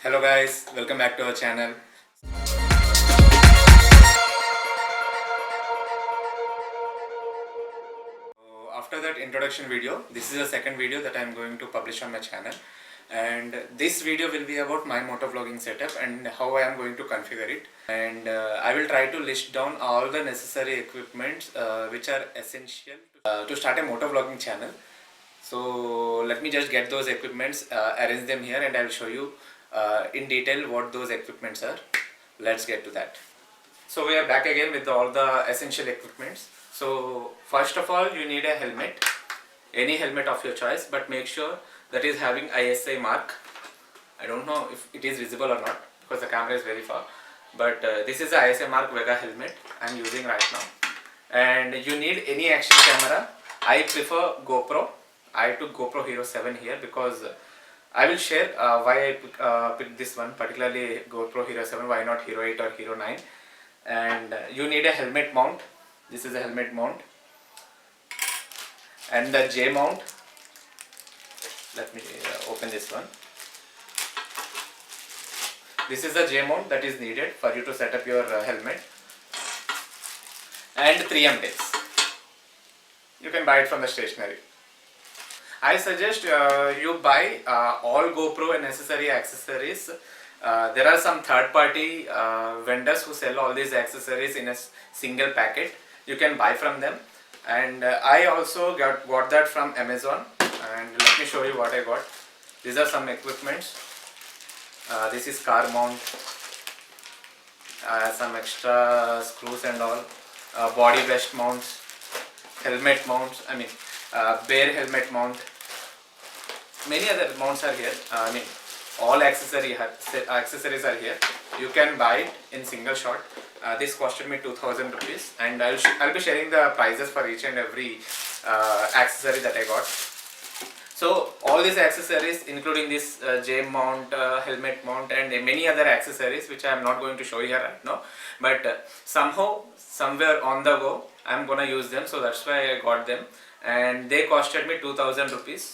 Hello guys, welcome back to our channel. So after that introduction video, this is the second video that I am going to publish on my channel, and this video will be about my motovlogging setup and how I am going to configure it, and I will try to list down all the necessary equipments which are essential to start a motovlogging channel. So let me just get those equipments, arrange them here, and I will show you in detail what those equipments are. Let's get to that. So we are back again with all the essential equipments. So first of all, you need a helmet, any helmet of your choice, but make sure that is having ISI mark. I don't know if it is visible or not because the camera is very far, but this is the ISI mark Vega helmet I am using right now. And you need any action camera. I prefer GoPro. I took GoPro Hero 7 here because I will share why I picked this one, particularly GoPro Hero 7, why not Hero 8 or Hero 9. And you need a helmet mount. This is a helmet mount, and the J mount. Let me open this one. This is the J mount that is needed for you to set up your helmet, and 3M tapes. You can buy it from the stationery. I suggest you buy all GoPro and necessary accessories. There are some third-party vendors who sell all these accessories in a single packet. You can buy from them, and I also got that from Amazon. And let me show you what I got. These are some equipments. This is car mount, some extra screws and all, body vest mounts, helmet mounts. Bare helmet mount. Many other mounts are here. All accessories are here. You can buy it in single shot. This costed me 2000 rupees, and I'll be sharing the prices for each and every accessory that I got. So all these accessories, including this J mount, helmet mount, and many other accessories which I am not going to show here right now, but somehow, somewhere on the go, I am gonna use them. So that's why I got them, and they costed me 2000 rupees.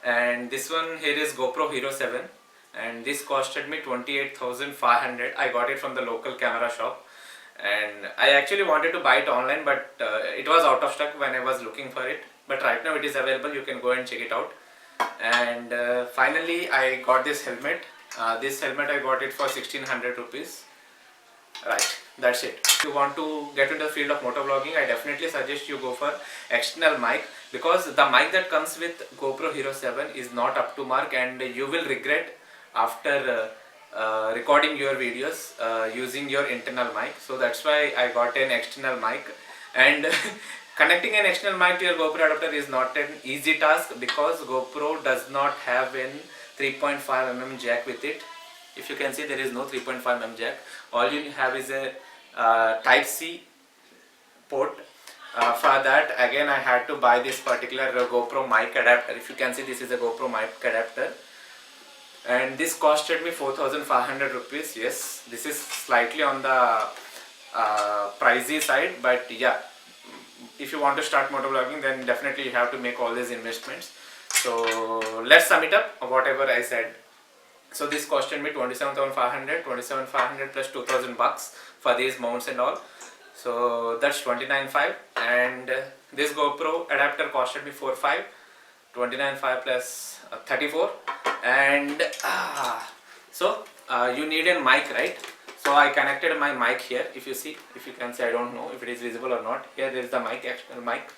And this one here is GoPro Hero 7, and this costed me 28,500. I got it from the local camera shop, and I actually wanted to buy it online, but it was out of stock when I was looking for it. But right now it is available. You can go and check it out. And finally I got this helmet. This helmet I got it for 1600 rupees. Right, that's it. If you want to get into the field of motovlogging, I definitely suggest you go for external mic, because the mic that comes with GoPro Hero 7 is not up to mark, and you will regret after recording your videos using your internal mic. So that's why I got an external mic, and connecting an external mic to your GoPro adapter is not an easy task, because GoPro does not have an 3.5mm jack with it. If you can see, there is no 3.5mm jack. All you have is a Type C port. For that, again, I had to buy this particular GoPro mic adapter. If you can see, this is a GoPro mic adapter, and this costed me 4,500 rupees. Yes, this is slightly on the pricey side, but yeah, if you want to start motovlogging, then definitely you have to make all these investments. So let's sum it up, whatever I said. So this costed me 27,500 plus 2,000 bucks for these mounts and all. So that's 29,500, and this GoPro adapter costed me 4,500. 29,500 plus 34, and you need a mic, right? So I connected my mic here. If you can see, I don't know if it is visible or not. Here there is the mic, external mic,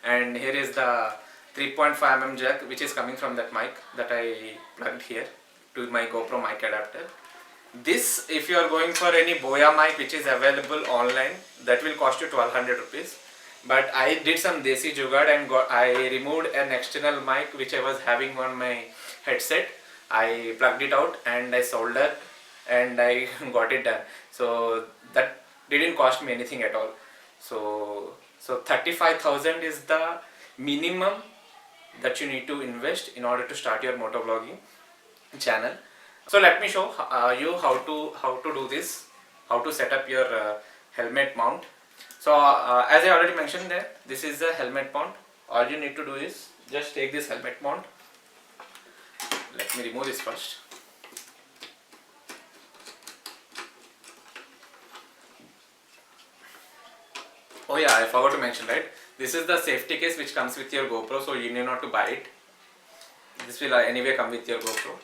and here is the 3.5mm jack which is coming from that mic that I plugged here to my GoPro mic adapter. This, if you are going for any Boya mic which is available online, that will cost you 1,200 rupees. But I did some desi jugaad and I removed an external mic which I was having on my headset. I plugged it out and I soldered, and I got it done. So that didn't cost me anything at all. So 35,000 is the minimum that you need to invest in order to start your motovlogging channel. So let me show you how to do this, how to set up your helmet mount. So as I already mentioned that this is the helmet mount. All you need to do is just take this helmet mount. Let me remove this first. Oh yeah, I forgot to mention, right? This is the safety case which comes with your GoPro, so you need not to buy it. This will anyway come with your GoPro.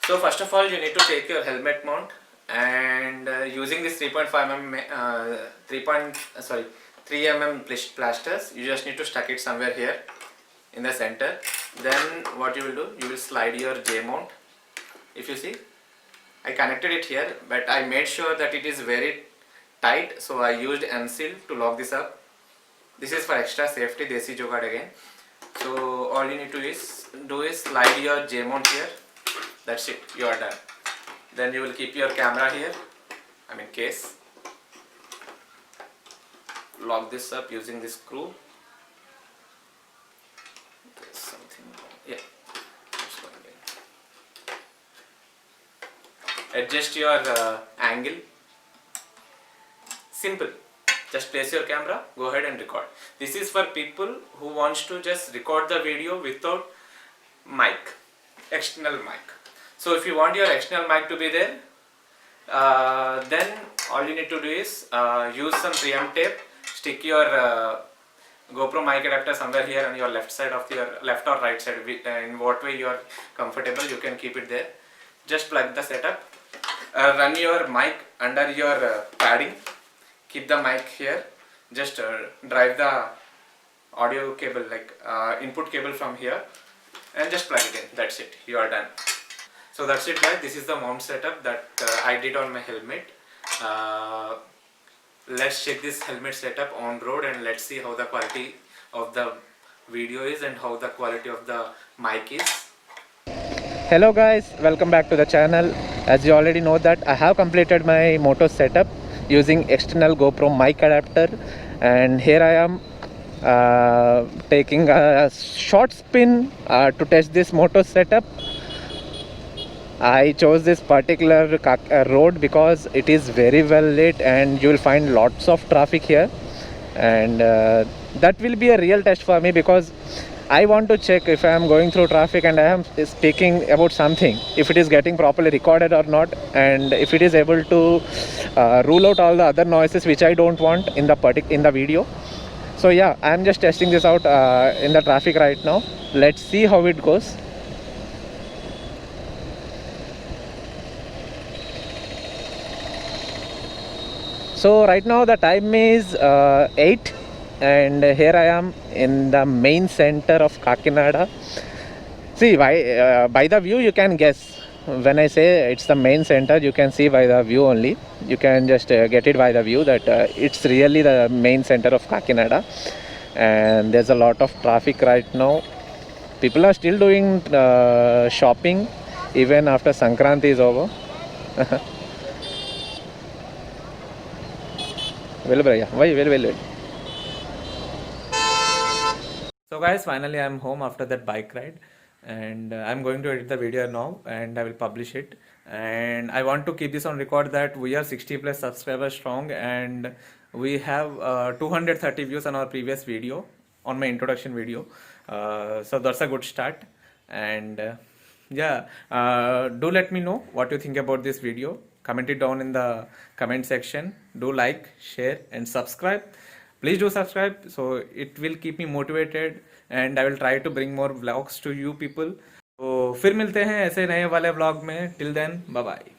So first of all, you need to take your helmet mount, and using this 3 mm plasters, you just need to stuck it somewhere here in the center. Then what you will do, you will slide your J mount. If you see, I connected it here, but I made sure that it is very tight, so I used M-Seal to lock this up. This is for extra safety, Desi Jugaad again. So all you need to do is slide your J mount here. That's it, you are done. Then you will keep your camera here, case. Lock this up using this screw. There's something wrong. Yeah. Adjust your angle. Simple. Just place your camera, go ahead and record. This is for people who wants to just record the video without mic, external mic. So if you want your external mic to be there, then all you need to do is use some 3M tape, stick your GoPro mic adapter somewhere here on your left side of your left or right side, in what way you are comfortable, you can keep it there. Just plug the setup, run your mic under your padding, keep the mic here, just drive the audio cable, like input cable from here, and just plug it in. That's it, you are done. So that's it guys, this is the mount setup that I did on my helmet. Let's check this helmet setup on road and let's see how the quality of the video is and how the quality of the mic is. Hello guys, welcome back to the channel. As you already know that I have completed my moto setup using external GoPro mic adapter, and here I am taking a short spin to test this moto setup. I chose this particular road because it is very well lit and you will find lots of traffic here, and that will be a real test for me because I want to check if I am going through traffic and I am speaking about something, if it is getting properly recorded or not, and if it is able to rule out all the other noises which I don't want in the video. So yeah, I am just testing this out in the traffic right now. Let's see how it goes. So right now the time is 8, and here I am in the main center of Kakinada. See, by the view you can guess. When I say it's the main center, you can see by the view only. You can just get it by the view that it's really the main center of Kakinada. And there's a lot of traffic right now. People are still doing shopping even after Sankranti is over. Well. So guys, finally I'm home after that bike ride, and I'm going to edit the video now and I will publish it. And I want to keep this on record that we are 60 plus subscribers strong, and we have 230 views on our previous video, on my introduction video. So that's a good start. And do let me know what you think about this video. Comment it down in the comment section. Do like, share and subscribe. Please do subscribe, so it will keep me motivated and I will try to bring more vlogs to you people. So फिर मिलते हैं ऐसे नए वाले vlog में. Till then, bye bye.